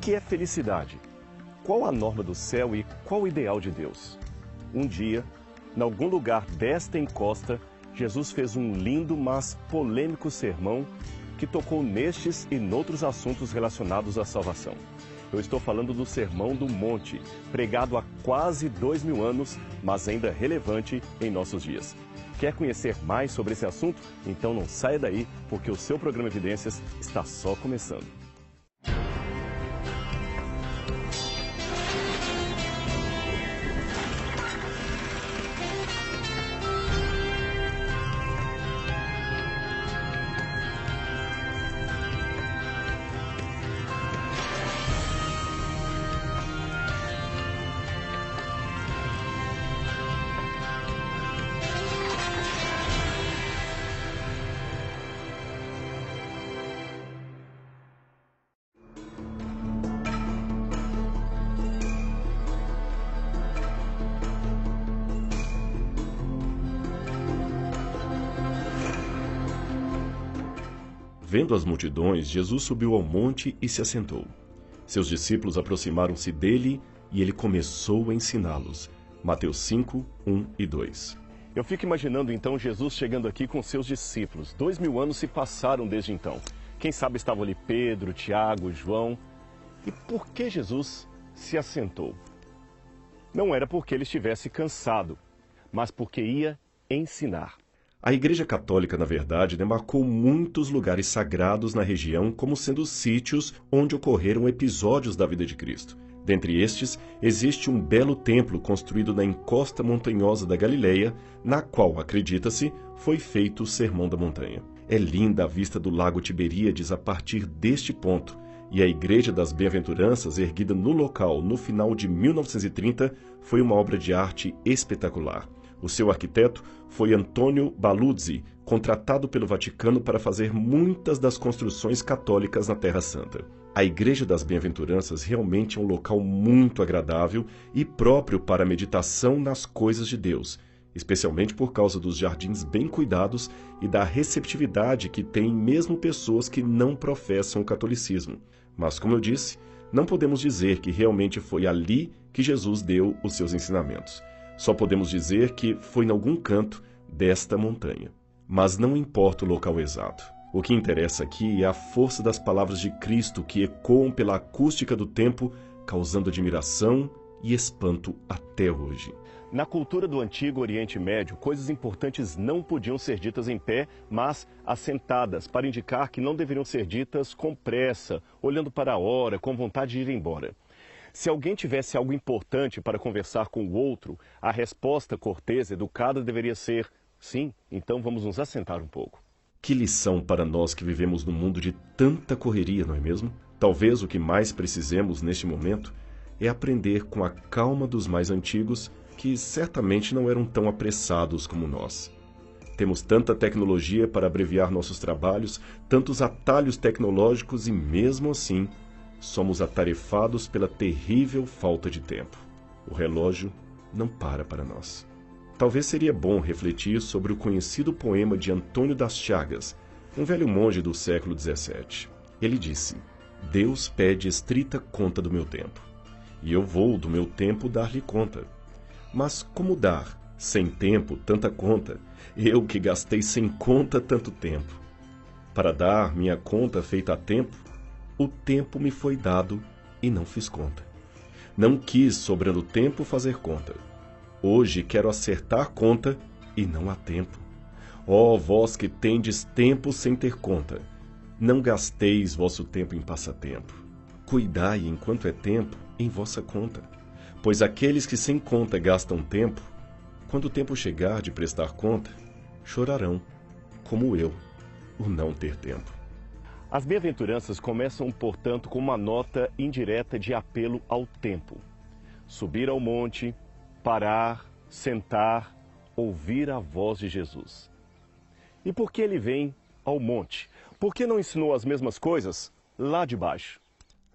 que é felicidade? Qual a norma do céu e qual o ideal de Deus? Um dia, em algum lugar desta encosta, Jesus fez um lindo, mas polêmico sermão que tocou nestes e noutros assuntos relacionados à salvação. Eu estou falando do Sermão do Monte, pregado há quase 2000 anos, mas ainda relevante em nossos dias. Quer conhecer mais sobre esse assunto? Então não saia daí, porque o seu programa Evidências está só começando. Vendo as multidões, Jesus subiu ao monte e se assentou. Seus discípulos aproximaram-se dele e ele começou a ensiná-los. Mateus 5, 1 e 2. Eu fico imaginando então Jesus chegando aqui com seus discípulos. 2000 anos se passaram desde então. Quem sabe estavam ali Pedro, Tiago, João. E por que Jesus se assentou? Não era porque ele estivesse cansado, mas porque ia ensinar. A Igreja Católica, na verdade, demarcou muitos lugares sagrados na região como sendo sítios onde ocorreram episódios da vida de Cristo. Dentre estes, existe um belo templo construído na encosta montanhosa da Galileia, na qual, acredita-se, foi feito o Sermão da Montanha. É linda a vista do Lago Tiberíades a partir deste ponto, e a Igreja das Bem-aventuranças, erguida no local no final de 1930, foi uma obra de arte espetacular. O seu arquiteto foi Antônio Baluzzi, contratado pelo Vaticano para fazer muitas das construções católicas na Terra Santa. A Igreja das Bem-aventuranças realmente é um local muito agradável e próprio para a meditação nas coisas de Deus, especialmente por causa dos jardins bem cuidados e da receptividade que têm mesmo pessoas que não professam o catolicismo. Mas, como eu disse, não podemos dizer que realmente foi ali que Jesus deu os seus ensinamentos. Só podemos dizer que foi em algum canto desta montanha. Mas não importa o local exato. O que interessa aqui é a força das palavras de Cristo que ecoam pela acústica do tempo, causando admiração e espanto até hoje. Na cultura do Antigo Oriente Médio, coisas importantes não podiam ser ditas em pé, mas assentadas, para indicar que não deveriam ser ditas com pressa, olhando para a hora, com vontade de ir embora. Se alguém tivesse algo importante para conversar com o outro, a resposta cortês, educada, deveria ser: sim, então vamos nos assentar um pouco. Que lição para nós que vivemos num mundo de tanta correria, não é mesmo? Talvez o que mais precisemos neste momento é aprender com a calma dos mais antigos, que certamente não eram tão apressados como nós. Temos tanta tecnologia para abreviar nossos trabalhos, tantos atalhos tecnológicos e, mesmo assim, somos atarefados pela terrível falta de tempo. O relógio não para nós. Talvez seria bom refletir sobre o conhecido poema de Antônio das Chagas, um velho monge do século XVII. Ele disse: Deus pede estrita conta do meu tempo, e eu vou do meu tempo dar-lhe conta. Mas como dar, sem tempo, tanta conta, eu que gastei sem conta tanto tempo? Para dar minha conta feita a tempo, o tempo me foi dado e não fiz conta. Não quis, sobrando tempo, fazer conta. Hoje quero acertar conta e não há tempo. Ó vós que tendes tempo sem ter conta, não gasteis vosso tempo em passatempo. Cuidai, enquanto é tempo, em vossa conta. Pois aqueles que sem conta gastam tempo, quando o tempo chegar de prestar conta, chorarão, como eu, o não ter tempo. As bem-aventuranças começam, portanto, com uma nota indireta de apelo ao tempo. Subir ao monte, parar, sentar, ouvir a voz de Jesus. E por que ele vem ao monte? Por que não ensinou as mesmas coisas lá de baixo?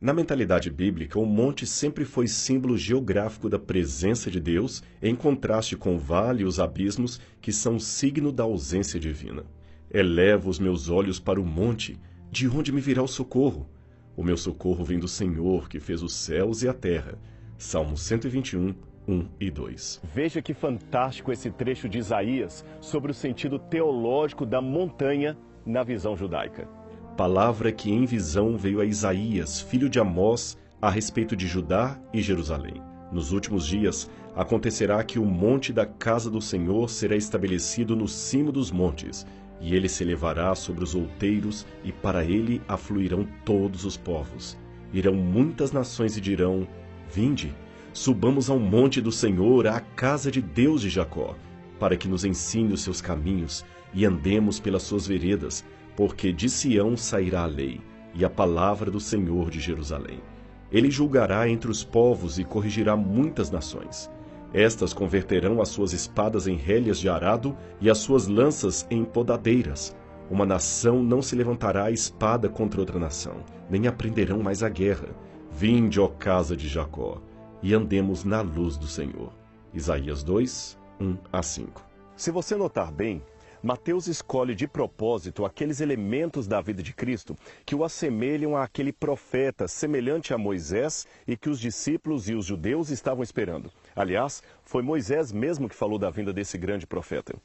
Na mentalidade bíblica, o monte sempre foi símbolo geográfico da presença de Deus, em contraste com o vale e os abismos, que são signo da ausência divina. Elevo os meus olhos para o monte, de onde me virá o socorro? O meu socorro vem do Senhor, que fez os céus e a terra. Salmo 121, 1 e 2. Veja que fantástico esse trecho de Isaías sobre o sentido teológico da montanha na visão judaica. Palavra que em visão veio a Isaías, filho de Amós, a respeito de Judá e Jerusalém. Nos últimos dias, acontecerá que o monte da casa do Senhor será estabelecido no cimo dos montes, e ele se elevará sobre os outeiros, e para ele afluirão todos os povos. Irão muitas nações e dirão: Vinde, subamos ao monte do Senhor, à casa de Deus de Jacó, para que nos ensine os seus caminhos, e andemos pelas suas veredas, porque de Sião sairá a lei, e a palavra do Senhor de Jerusalém. Ele julgará entre os povos e corrigirá muitas nações. Estas converterão as suas espadas em rélias de arado e as suas lanças em podadeiras. Uma nação não se levantará a espada contra outra nação, nem aprenderão mais a guerra. Vinde, ó casa de Jacó, e andemos na luz do Senhor. Isaías 2, 1 a 5. Se você notar bem, Mateus escolhe de propósito aqueles elementos da vida de Cristo que o assemelham àquele profeta semelhante a Moisés e que os discípulos e os judeus estavam esperando. Aliás, foi Moisés mesmo que falou da vinda desse grande profeta.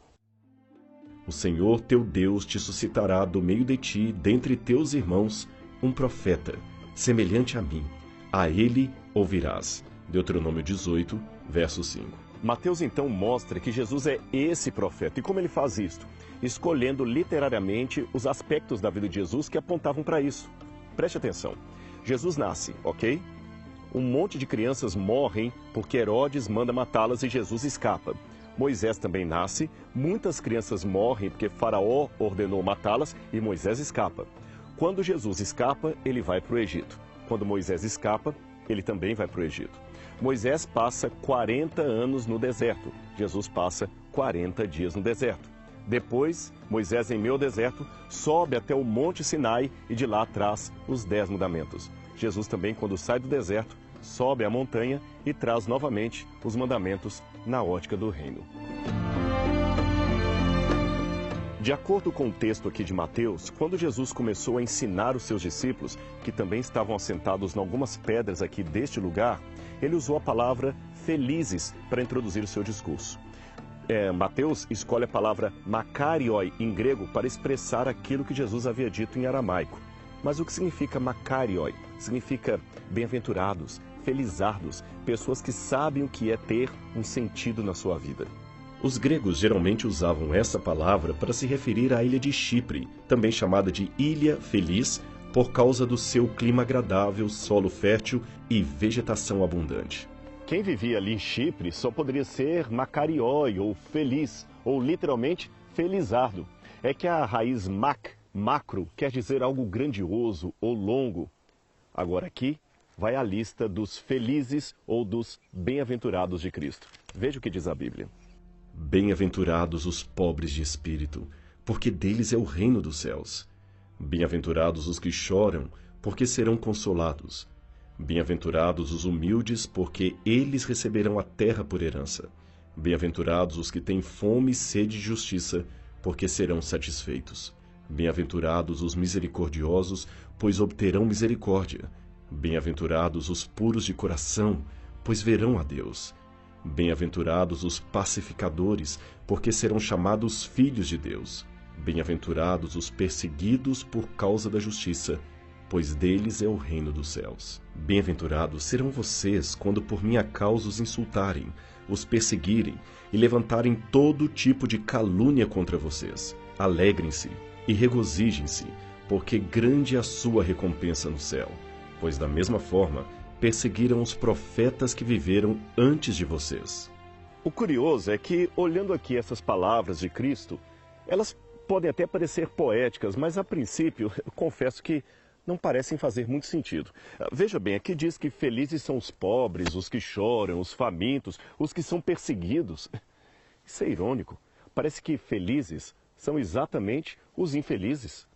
O Senhor teu Deus te suscitará do meio de ti, dentre teus irmãos, um profeta, semelhante a mim. A ele ouvirás. Deuteronômio 18, verso 5. Mateus então mostra que Jesus é esse profeta. E como ele faz isto? Escolhendo literariamente os aspectos da vida de Jesus que apontavam para isso. Preste atenção. Jesus nasce, ok? Um monte de crianças morrem porque Herodes manda matá-las e Jesus escapa. Moisés também nasce, muitas crianças morrem porque Faraó ordenou matá-las e Moisés escapa. Quando Jesus escapa, ele vai para o Egito. Quando Moisés escapa, ele também vai para o Egito. Moisés passa 40 anos no deserto. Jesus passa 40 dias no deserto. Depois, Moisés, em meio ao deserto, sobe até o Monte Sinai e de lá traz os 10 mandamentos. Jesus também, quando sai do deserto, sobe a montanha e traz novamente os mandamentos na ótica do reino. De acordo com o texto aqui de Mateus, quando Jesus começou a ensinar os seus discípulos, que também estavam assentados em algumas pedras aqui deste lugar, ele usou a palavra felizes para introduzir o seu discurso. Mateus escolhe a palavra makarioi em grego para expressar aquilo que Jesus havia dito em aramaico. Mas o que significa makarioi? Significa bem-aventurados, felizardos, pessoas que sabem o que é ter um sentido na sua vida. Os gregos geralmente usavam essa palavra para se referir à ilha de Chipre, também chamada de Ilha Feliz, por causa do seu clima agradável, solo fértil e vegetação abundante. Quem vivia ali em Chipre só poderia ser makarioi, ou feliz, ou literalmente felizardo. É que a raiz macro, quer dizer algo grandioso ou longo. Agora aqui vai a lista dos felizes ou dos bem-aventurados de Cristo. Veja o que diz a Bíblia. Bem-aventurados os pobres de espírito, porque deles é o reino dos céus. Bem-aventurados os que choram, porque serão consolados. Bem-aventurados os humildes, porque eles receberão a terra por herança. Bem-aventurados os que têm fome e sede de justiça, porque serão satisfeitos. Bem-aventurados os misericordiosos, pois obterão misericórdia. Bem-aventurados os puros de coração, pois verão a Deus. Bem-aventurados os pacificadores, porque serão chamados filhos de Deus. Bem-aventurados os perseguidos por causa da justiça, pois deles é o reino dos céus. Bem-aventurados serão vocês quando por minha causa os insultarem, os perseguirem e levantarem todo tipo de calúnia contra vocês. Alegrem-se e regozijem-se, porque grande é a sua recompensa no céu. Pois da mesma forma perseguiram os profetas que viveram antes de vocês. O curioso é que, olhando aqui essas palavras de Cristo, elas podem até parecer poéticas, mas a princípio, eu confesso que não parecem fazer muito sentido. Veja bem, aqui diz que felizes são os pobres, os que choram, os famintos, os que são perseguidos. Isso é irônico. Parece que felizes são exatamente os infelizes.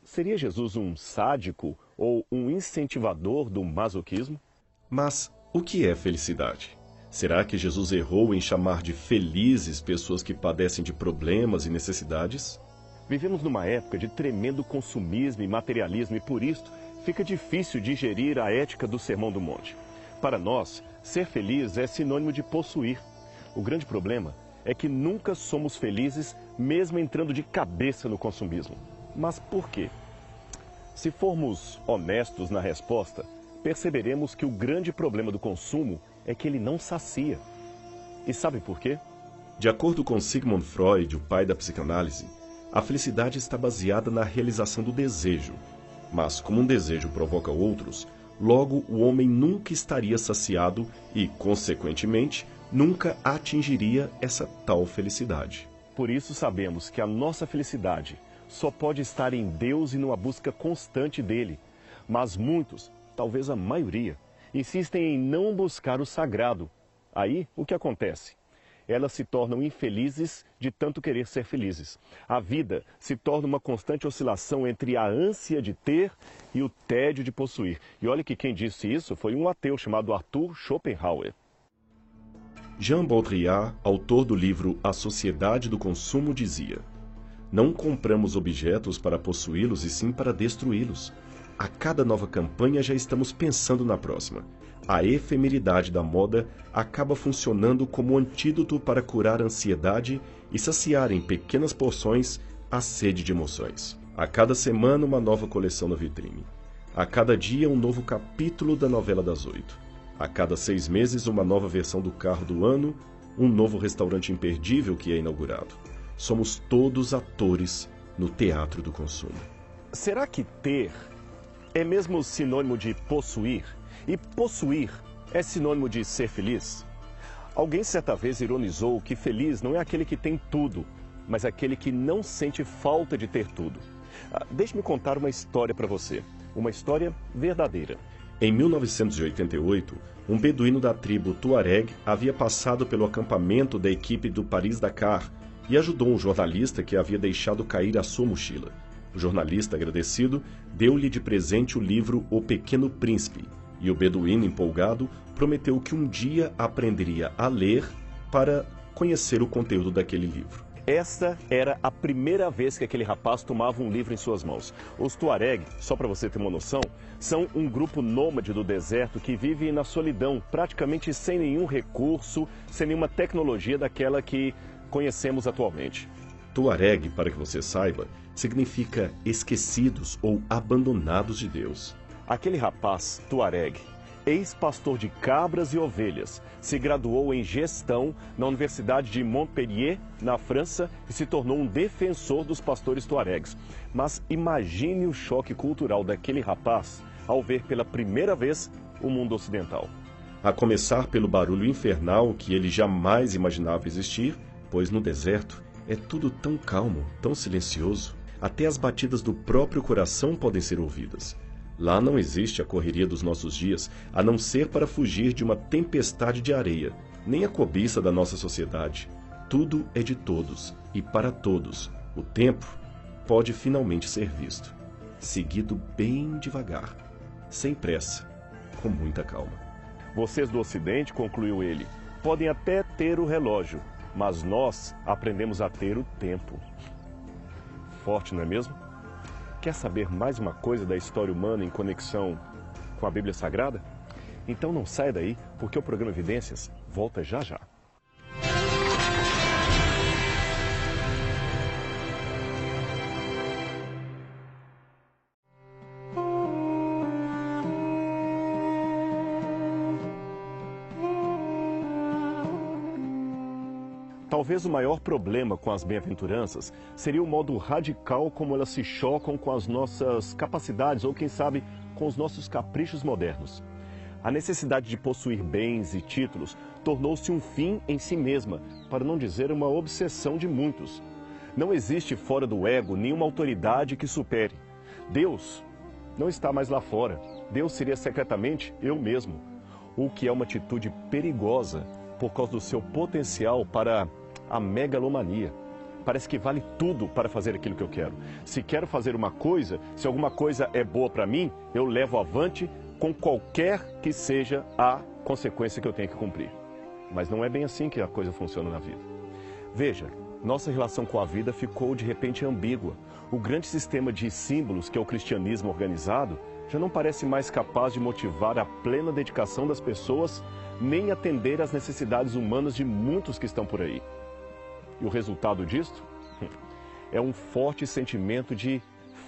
Seria Jesus um sádico ou um incentivador do masoquismo? Mas o que é felicidade? Será que Jesus errou em chamar de felizes pessoas que padecem de problemas e necessidades? Vivemos numa época de tremendo consumismo e materialismo e, por isso, fica difícil digerir a ética do Sermão do Monte. Para nós, ser feliz é sinônimo de possuir. O grande problema é que nunca somos felizes, mesmo entrando de cabeça no consumismo. Mas por quê? Se formos honestos na resposta, perceberemos que o grande problema do consumo é que ele não sacia. E sabe por quê? De acordo com Sigmund Freud, o pai da psicanálise, a felicidade está baseada na realização do desejo. Mas, como um desejo provoca outros, logo o homem nunca estaria saciado e, consequentemente, nunca atingiria essa tal felicidade. Por isso sabemos que a nossa felicidade só pode estar em Deus e numa busca constante dele. Mas muitos, talvez a maioria, insistem em não buscar o sagrado. Aí, o que acontece? Elas se tornam infelizes de tanto querer ser felizes. A vida se torna uma constante oscilação entre a ânsia de ter e o tédio de possuir. E olha que quem disse isso foi um ateu chamado Arthur Schopenhauer. Jean Baudrillard, autor do livro A Sociedade do Consumo, dizia: "Não compramos objetos para possuí-los e sim para destruí-los. A cada nova campanha já estamos pensando na próxima. A efemeridade da moda acaba funcionando como antídoto para curar a ansiedade e saciar em pequenas porções a sede de emoções. A cada semana uma nova coleção na vitrine. A cada dia um novo capítulo da novela das 8. A cada 6 meses uma nova versão do carro do ano, um novo restaurante imperdível que é inaugurado. Somos todos atores no teatro do consumo." Será que ter é mesmo sinônimo de possuir? E possuir é sinônimo de ser feliz? Alguém certa vez ironizou que feliz não é aquele que tem tudo, mas aquele que não sente falta de ter tudo. Deixe-me contar uma história para você, uma história verdadeira. Em 1988, um beduíno da tribo Tuareg havia passado pelo acampamento da equipe do Paris-Dakar e ajudou um jornalista que havia deixado cair a sua mochila. O jornalista, agradecido, deu-lhe de presente o livro O Pequeno Príncipe, e o beduíno, empolgado, prometeu que um dia aprenderia a ler para conhecer o conteúdo daquele livro. Esta era a primeira vez que aquele rapaz tomava um livro em suas mãos. Os Tuareg, só para você ter uma noção, são um grupo nômade do deserto que vive na solidão, praticamente sem nenhum recurso, sem nenhuma tecnologia daquela que conhecemos atualmente. Tuareg, para que você saiba, significa esquecidos ou abandonados de Deus. Aquele rapaz, Tuareg, ex-pastor de cabras e ovelhas, se graduou em gestão na Universidade de Montpellier, na França, e se tornou um defensor dos pastores tuaregs. Mas imagine o choque cultural daquele rapaz ao ver pela primeira vez o mundo ocidental. A começar pelo barulho infernal que ele jamais imaginava existir, pois no deserto é tudo tão calmo, tão silencioso, até as batidas do próprio coração podem ser ouvidas. Lá não existe a correria dos nossos dias, a não ser para fugir de uma tempestade de areia, nem a cobiça da nossa sociedade. Tudo é de todos e para todos. O tempo pode finalmente ser visto, seguido bem devagar, sem pressa, com muita calma. Vocês do Ocidente, concluiu ele, podem até ter o relógio, mas nós aprendemos a ter o tempo. Forte, não é mesmo? Quer saber mais uma coisa da história humana em conexão com a Bíblia Sagrada? Então não saia daí, porque o programa Evidências volta já já. Talvez o maior problema com as bem-aventuranças seria o modo radical como elas se chocam com as nossas capacidades ou, quem sabe, com os nossos caprichos modernos. A necessidade de possuir bens e títulos tornou-se um fim em si mesma, para não dizer uma obsessão de muitos. Não existe fora do ego nenhuma autoridade que supere. Deus não está mais lá fora. Deus seria secretamente eu mesmo, o que é uma atitude perigosa por causa do seu potencial para a megalomania. Parece que vale tudo para fazer aquilo que eu quero. Se quero fazer uma coisa, se alguma coisa é boa para mim, eu levo avante com qualquer que seja a consequência que eu tenho que cumprir. Mas não é bem assim que a coisa funciona na vida. Veja, nossa relação com a vida ficou de repente ambígua. O grande sistema de símbolos que é o cristianismo organizado já não parece mais capaz de motivar a plena dedicação das pessoas, nem atender às necessidades humanas de muitos que estão por aí. E o resultado disto? É um forte sentimento de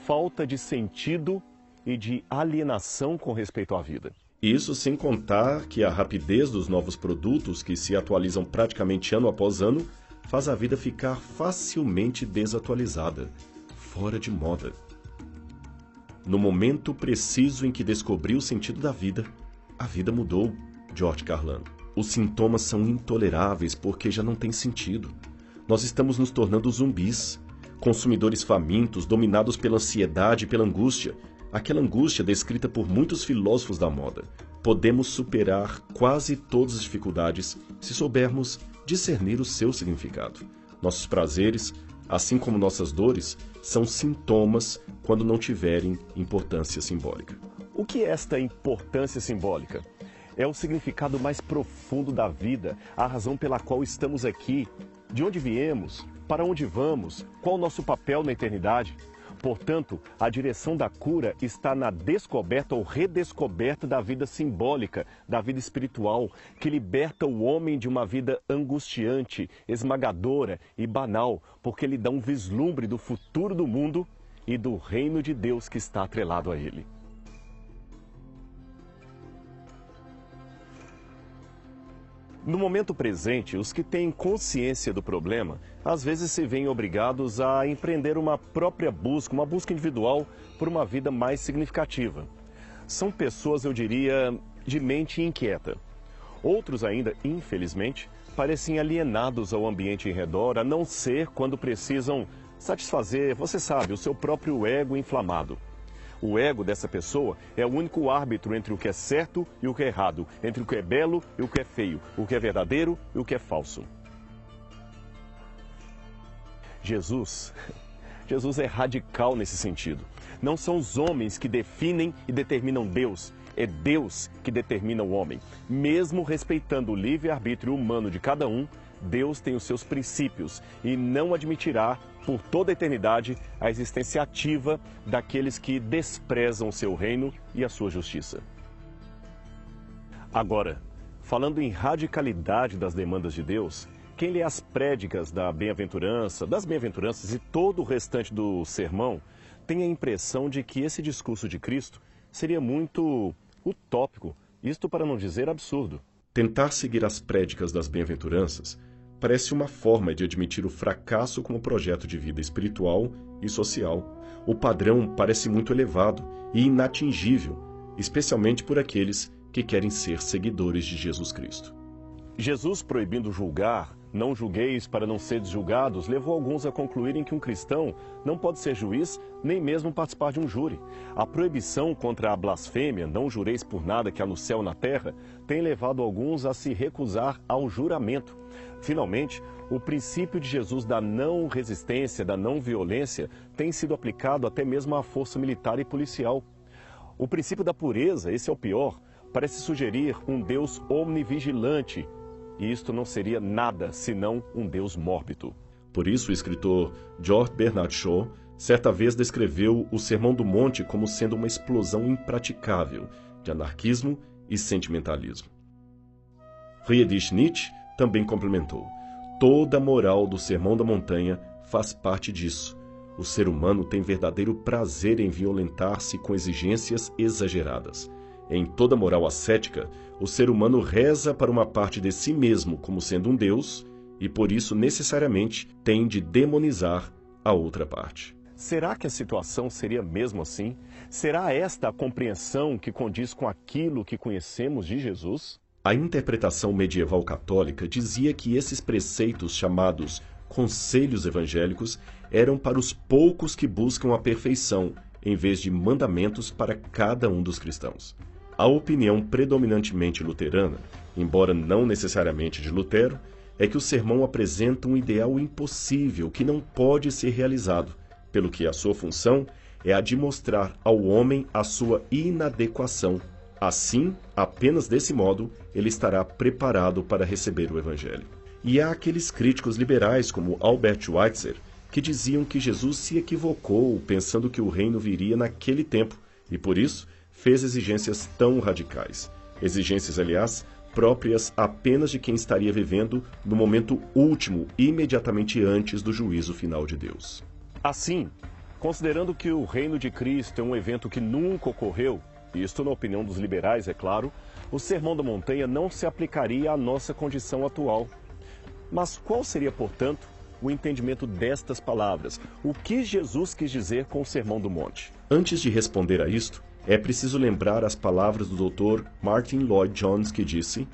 falta de sentido e de alienação com respeito à vida. Isso sem contar que a rapidez dos novos produtos, que se atualizam praticamente ano após ano, faz a vida ficar facilmente desatualizada, fora de moda. No momento preciso em que descobri o sentido da vida, a vida mudou. George Carlin. Os sintomas são intoleráveis porque já não tem sentido. Nós estamos nos tornando zumbis, consumidores famintos, dominados pela ansiedade e pela angústia, aquela angústia descrita por muitos filósofos da moda. Podemos superar quase todas as dificuldades se soubermos discernir o seu significado. Nossos prazeres, assim como nossas dores, são sintomas quando não tiverem importância simbólica. O que é esta importância simbólica? É o significado mais profundo da vida, a razão pela qual estamos aqui, de onde viemos, para onde vamos, qual o nosso papel na eternidade. Portanto, a direção da cura está na descoberta ou redescoberta da vida simbólica, da vida espiritual, que liberta o homem de uma vida angustiante, esmagadora e banal, porque lhe dá um vislumbre do futuro do mundo e do reino de Deus que está atrelado a ele. No momento presente, os que têm consciência do problema, às vezes se veem obrigados a empreender uma própria busca, uma busca individual por uma vida mais significativa. São pessoas, eu diria, de mente inquieta. Outros ainda, infelizmente, parecem alienados ao ambiente em redor, a não ser quando precisam satisfazer, você sabe, o seu próprio ego inflamado. O ego dessa pessoa é o único árbitro entre o que é certo e o que é errado, entre o que é belo e o que é feio, o que é verdadeiro e o que é falso. Jesus é radical nesse sentido. Não são os homens que definem e determinam Deus, é Deus que determina o homem. Mesmo respeitando o livre-arbítrio humano de cada um, Deus tem os seus princípios e não admitirá por toda a eternidade a existência ativa daqueles que desprezam o seu reino e a sua justiça. Agora, falando em radicalidade das demandas de Deus, quem lê as prédicas das bem-aventuranças e todo o restante do sermão, tem a impressão de que esse discurso de Cristo seria muito utópico, isto para não dizer absurdo. Tentar seguir as prédicas das bem-aventuranças parece uma forma de admitir o fracasso como projeto de vida espiritual e social. O padrão parece muito elevado e inatingível, especialmente por aqueles que querem ser seguidores de Jesus Cristo. Jesus, proibindo julgar, não julgueis para não seres julgados, levou alguns a concluírem que um cristão não pode ser juiz, nem mesmo participar de um júri. A proibição contra a blasfêmia, não jureis por nada que há no céu ou na terra, tem levado alguns a se recusar ao juramento. Finalmente, o princípio de Jesus da não resistência, da não violência, tem sido aplicado até mesmo à força militar e policial. O princípio da pureza, esse é o pior, parece sugerir um Deus omnivigilante, e isto não seria nada senão um Deus mórbido. Por isso, o escritor George Bernard Shaw certa vez descreveu o Sermão do Monte como sendo uma explosão impraticável de anarquismo e sentimentalismo. Friedrich Nietzsche também complementou: toda a moral do Sermão da Montanha faz parte disso. O ser humano tem verdadeiro prazer em violentar-se com exigências exageradas. Em toda moral ascética, o ser humano reza para uma parte de si mesmo como sendo um Deus e, por isso, necessariamente, tem de demonizar a outra parte. Será que a situação seria mesmo assim? Será esta a compreensão que condiz com aquilo que conhecemos de Jesus? A interpretação medieval católica dizia que esses preceitos chamados conselhos evangélicos eram para os poucos que buscam a perfeição, em vez de mandamentos para cada um dos cristãos. A opinião predominantemente luterana, embora não necessariamente de Lutero, é que o sermão apresenta um ideal impossível que não pode ser realizado, pelo que a sua função é a de mostrar ao homem a sua inadequação. Assim, apenas desse modo, ele estará preparado para receber o Evangelho. E há aqueles críticos liberais como Albert Schweitzer, que diziam que Jesus se equivocou pensando que o reino viria naquele tempo, e por isso fez exigências tão radicais. Exigências, aliás, próprias apenas de quem estaria vivendo no momento último, imediatamente antes do juízo final de Deus. Assim, considerando que o reino de Cristo é um evento que nunca ocorreu, isto na opinião dos liberais, é claro, o Sermão da Montanha não se aplicaria à nossa condição atual. Mas qual seria, portanto, o entendimento destas palavras? O que Jesus quis dizer com o Sermão do Monte? Antes de responder a isto, é preciso lembrar as palavras do Dr. Martin Lloyd-Jones, que disse: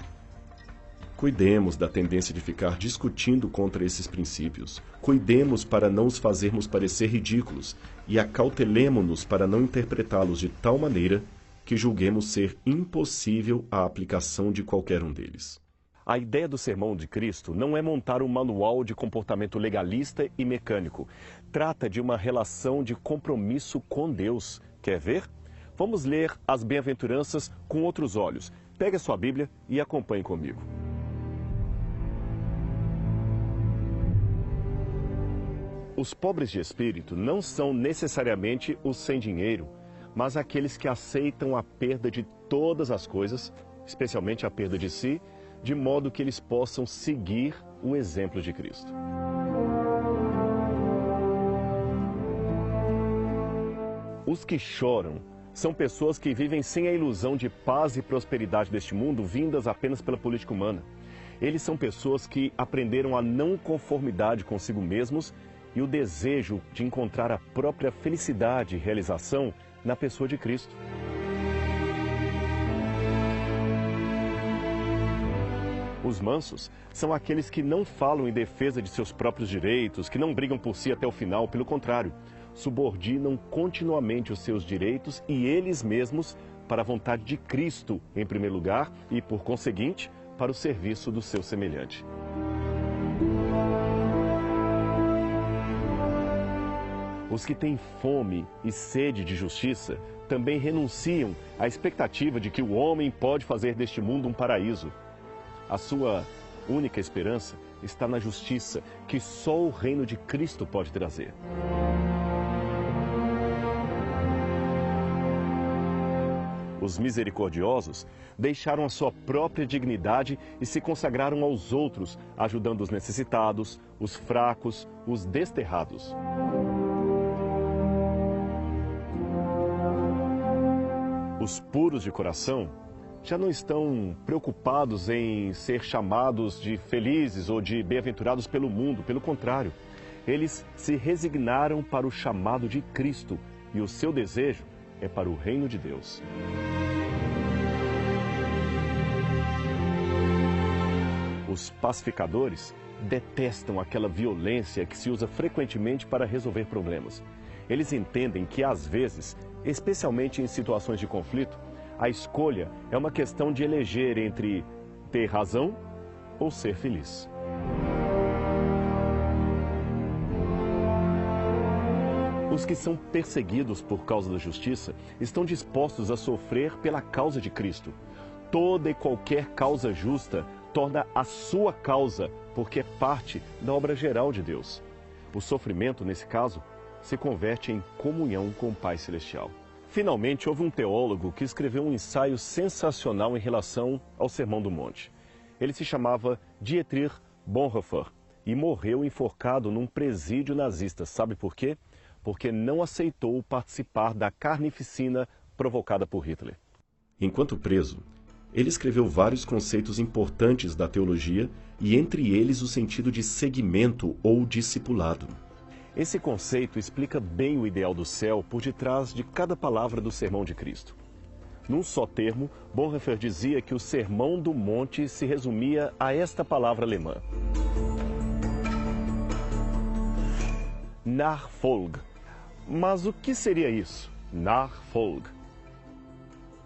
cuidemos da tendência de ficar discutindo contra esses princípios. Cuidemos para não os fazermos parecer ridículos e acautelemo-nos para não interpretá-los de tal maneira que julguemos ser impossível a aplicação de qualquer um deles. A ideia do Sermão de Cristo não é montar um manual de comportamento legalista e mecânico. Trata de uma relação de compromisso com Deus. Quer ver? Vamos ler as bem-aventuranças com outros olhos. Pegue a sua Bíblia e acompanhe comigo. Os pobres de espírito não são necessariamente os sem dinheiro, mas aqueles que aceitam a perda de todas as coisas, especialmente a perda de si, de modo que eles possam seguir o exemplo de Cristo. Os que choram são pessoas que vivem sem a ilusão de paz e prosperidade deste mundo, vindas apenas pela política humana. Eles são pessoas que aprenderam a não conformidade consigo mesmos e o desejo de encontrar a própria felicidade e realização na pessoa de Cristo. Os mansos são aqueles que não falam em defesa de seus próprios direitos, que não brigam por si até o final, pelo contrário, subordinam continuamente os seus direitos e eles mesmos para a vontade de Cristo, em primeiro lugar, e, por conseguinte, para o serviço do seu semelhante. Os que têm fome e sede de justiça também renunciam à expectativa de que o homem pode fazer deste mundo um paraíso. A sua única esperança está na justiça que só o reino de Cristo pode trazer. Os misericordiosos deixaram a sua própria dignidade e se consagraram aos outros, ajudando os necessitados, os fracos, os desterrados. Os puros de coração já não estão preocupados em ser chamados de felizes ou de bem-aventurados pelo mundo. Pelo contrário, eles se resignaram para o chamado de Cristo e o seu desejo é para o reino de Deus. Os pacificadores detestam aquela violência que se usa frequentemente para resolver problemas. Eles entendem que, às vezes, especialmente em situações de conflito, a escolha é uma questão de eleger entre ter razão ou ser feliz. Os que são perseguidos por causa da justiça estão dispostos a sofrer pela causa de Cristo. Toda e qualquer causa justa torna a sua causa, porque é parte da obra geral de Deus. O sofrimento, nesse caso, se converte em comunhão com o Pai Celestial. Finalmente, houve um teólogo que escreveu um ensaio sensacional em relação ao Sermão do Monte. Ele se chamava Dietrich Bonhoeffer e morreu enforcado num presídio nazista. Sabe por quê? Porque não aceitou participar da carnificina provocada por Hitler. Enquanto preso, ele escreveu vários conceitos importantes da teologia e entre eles o sentido de seguimento ou discipulado. Esse conceito explica bem o ideal do céu por detrás de cada palavra do Sermão de Cristo. Num só termo, Bonhoeffer dizia que o Sermão do Monte se resumia a esta palavra alemã: Nachfolge. Mas o que seria isso? Nachfolge.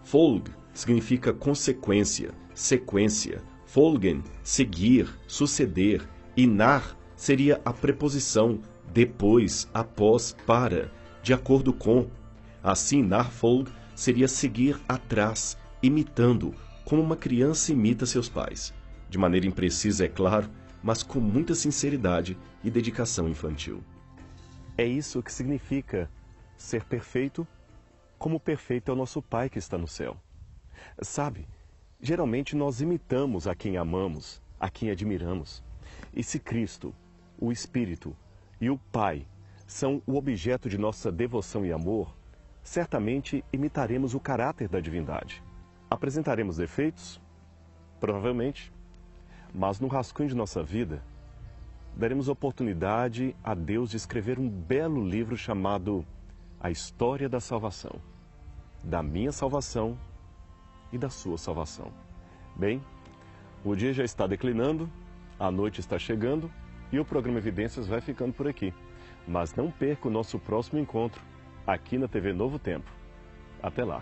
Folge significa consequência, sequência. Folgen, seguir, suceder. E nach seria a preposição depois, após, para, de acordo com. Assim, Nachfolge seria seguir atrás, imitando, como uma criança imita seus pais. De maneira imprecisa, é claro, mas com muita sinceridade e dedicação infantil. É isso que significa ser perfeito como perfeito é o nosso Pai que está no céu. Sabe, geralmente nós imitamos a quem amamos, a quem admiramos. E se Cristo, o Espírito e o Pai são o objeto de nossa devoção e amor, certamente imitaremos o caráter da divindade. Apresentaremos defeitos? Provavelmente. Mas no rascunho de nossa vida, daremos oportunidade a Deus de escrever um belo livro chamado A História da Salvação. Da minha salvação e da sua salvação. Bem, o dia já está declinando, a noite está chegando e o programa Evidências vai ficando por aqui. Mas não perca o nosso próximo encontro, aqui na TV Novo Tempo. Até lá!